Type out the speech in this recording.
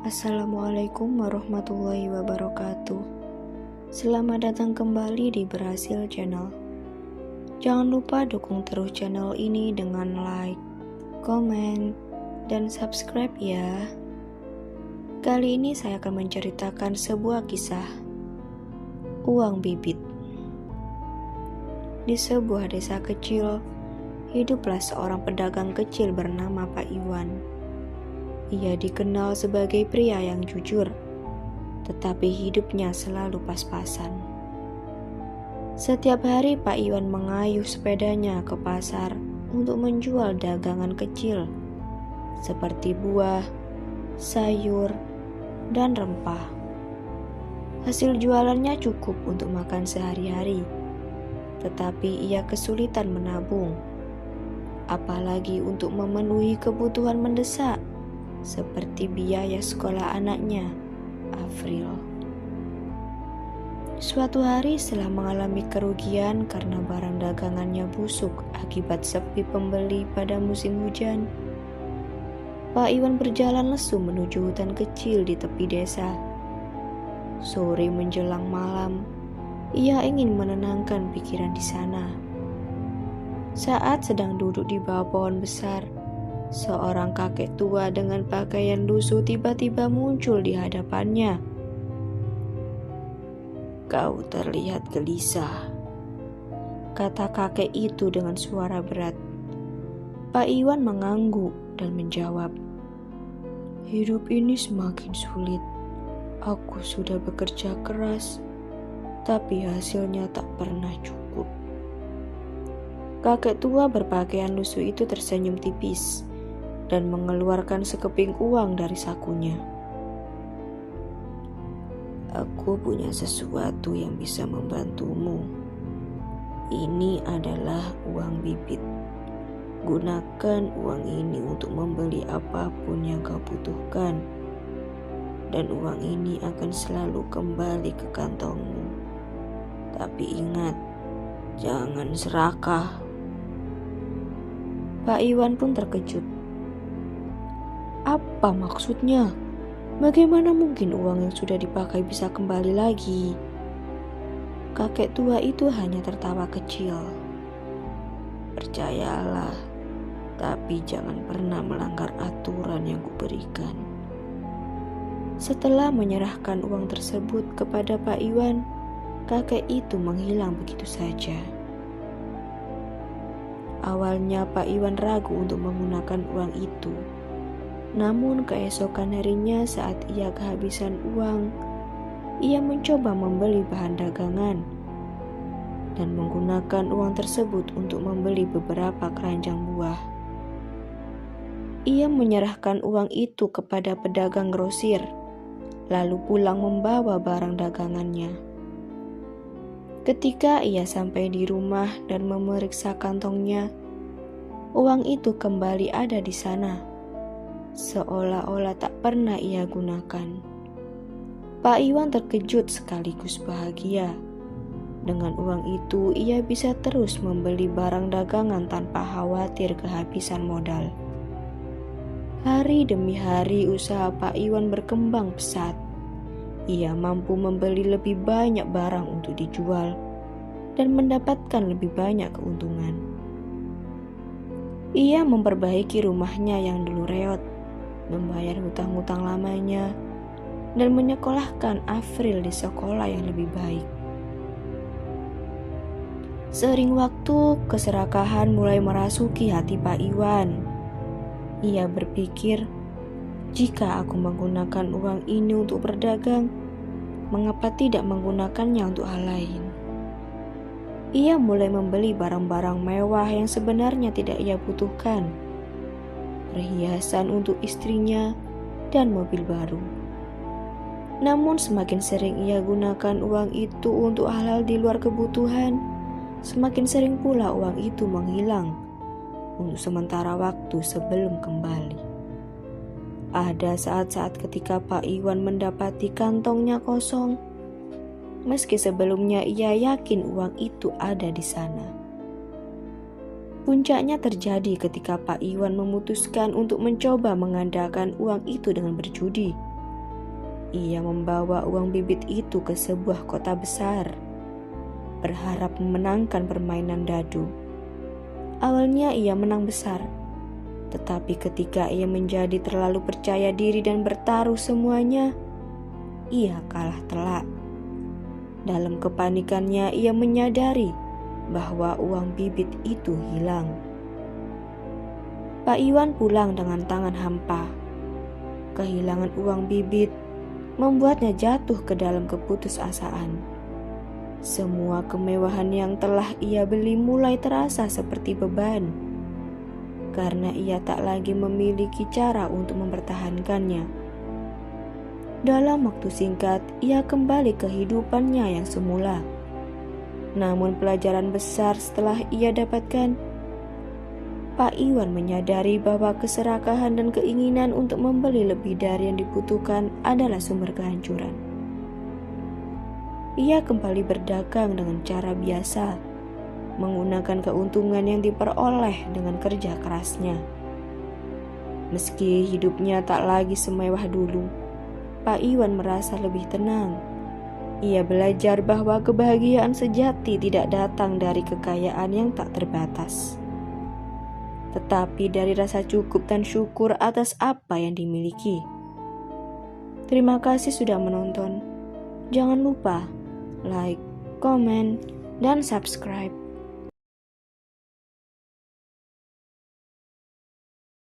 Assalamualaikum warahmatullahi wabarakatuh. Selamat datang kembali di Berhasil Channel. Jangan lupa dukung terus channel ini dengan like, komen, dan subscribe ya. Kali ini saya akan menceritakan sebuah kisah uang bibit. Di sebuah desa kecil, hiduplah seorang pedagang kecil bernama Pak Iwan. Ia dikenal sebagai pria yang jujur, tetapi hidupnya selalu pas-pasan. Setiap hari Pak Iwan mengayuh sepedanya ke pasar untuk menjual dagangan kecil seperti buah, sayur, dan rempah. Hasil jualannya cukup untuk makan sehari-hari, tetapi ia kesulitan menabung, apalagi untuk memenuhi kebutuhan mendesak seperti biaya sekolah anaknya, Afril. Suatu hari setelah mengalami kerugian karena barang dagangannya busuk akibat sepi pembeli pada musim hujan, Pak Iwan berjalan lesu menuju hutan kecil di tepi desa. Sore menjelang malam, ia ingin menenangkan pikiran di sana. Saat sedang duduk di bawah pohon besar, seorang kakek tua dengan pakaian lusuh tiba-tiba muncul di hadapannya. "Kau terlihat gelisah," kata kakek itu dengan suara berat. Pak Iwan mengangguk dan menjawab, "Hidup ini semakin sulit. Aku sudah bekerja keras, tapi hasilnya tak pernah cukup." Kakek tua berpakaian lusuh itu tersenyum tipis dan mengeluarkan sekeping uang dari sakunya. "Aku punya sesuatu yang bisa membantumu. Ini adalah uang bibit. Gunakan uang ini untuk membeli apapun yang kau butuhkan, dan uang ini akan selalu kembali ke kantongmu. Tapi ingat, jangan serakah." Pak Iwan pun terkejut. Apa maksudnya? Bagaimana mungkin uang yang sudah dipakai bisa kembali lagi? Kakek tua itu hanya tertawa kecil. "Percayalah, tapi jangan pernah melanggar aturan yang kuberikan." Setelah menyerahkan uang tersebut kepada Pak Iwan, kakek itu menghilang begitu saja. Awalnya Pak Iwan ragu untuk menggunakan uang itu. Namun keesokan harinya saat ia kehabisan uang, ia mencoba membeli bahan dagangan dan menggunakan uang tersebut untuk membeli beberapa keranjang buah. Ia menyerahkan uang itu kepada pedagang grosir, lalu pulang membawa barang dagangannya. Ketika ia sampai di rumah dan memeriksa kantongnya, uang itu kembali ada di sana, seolah-olah tak pernah ia gunakan. Pak Iwan terkejut sekaligus bahagia. Dengan uang itu ia bisa terus membeli barang dagangan tanpa khawatir kehabisan modal. Hari demi hari usaha Pak Iwan berkembang pesat. Ia mampu membeli lebih banyak barang untuk dijual dan mendapatkan lebih banyak keuntungan. Ia memperbaiki rumahnya yang dulu reot, membayar hutang-hutang lamanya, dan menyekolahkan Afril di sekolah yang lebih baik. Seiring waktu, keserakahan mulai merasuki hati Pak Iwan. Ia berpikir, jika aku menggunakan uang ini untuk berdagang, mengapa tidak menggunakannya untuk hal lain? Ia mulai membeli barang-barang mewah yang sebenarnya tidak ia butuhkan, perhiasan untuk istrinya, dan mobil baru. Namun semakin sering ia gunakan uang itu untuk hal-hal di luar kebutuhan, semakin sering pula uang itu menghilang untuk sementara waktu sebelum kembali. Ada saat-saat ketika Pak Iwan mendapati kantongnya kosong, meski sebelumnya ia yakin uang itu ada di sana. Puncaknya terjadi ketika Pak Iwan memutuskan untuk mencoba mengandalkan uang itu dengan berjudi. ia membawa uang bibit itu ke sebuah kota besar, berharap memenangkan permainan dadu. Awalnya ia menang besar, tetapi ketika ia menjadi terlalu percaya diri dan bertaruh semuanya, ia kalah telak. Dalam kepanikannya, ia menyadari bahwa uang bibit itu hilang. Pak Iwan pulang dengan tangan hampa. Kehilangan uang bibit membuatnya jatuh ke dalam keputusasaan. Semua kemewahan yang telah ia beli mulai terasa seperti beban, karena ia tak lagi memiliki cara untuk mempertahankannya. Dalam waktu singkat, ia kembali ke kehidupannya yang semula. Namun pelajaran besar setelah ia dapatkan, Pak Iwan menyadari bahwa keserakahan dan keinginan untuk membeli lebih dari yang dibutuhkan adalah sumber kehancuran. Ia kembali berdagang dengan cara biasa, menggunakan keuntungan yang diperoleh dengan kerja kerasnya. Meski hidupnya tak lagi semewah dulu, Pak Iwan merasa lebih tenang. Ia belajar bahwa kebahagiaan sejati tidak datang dari kekayaan yang tak terbatas, tetapi dari rasa cukup dan syukur atas apa yang dimiliki. Terima kasih sudah menonton. Jangan lupa like, komen, dan subscribe.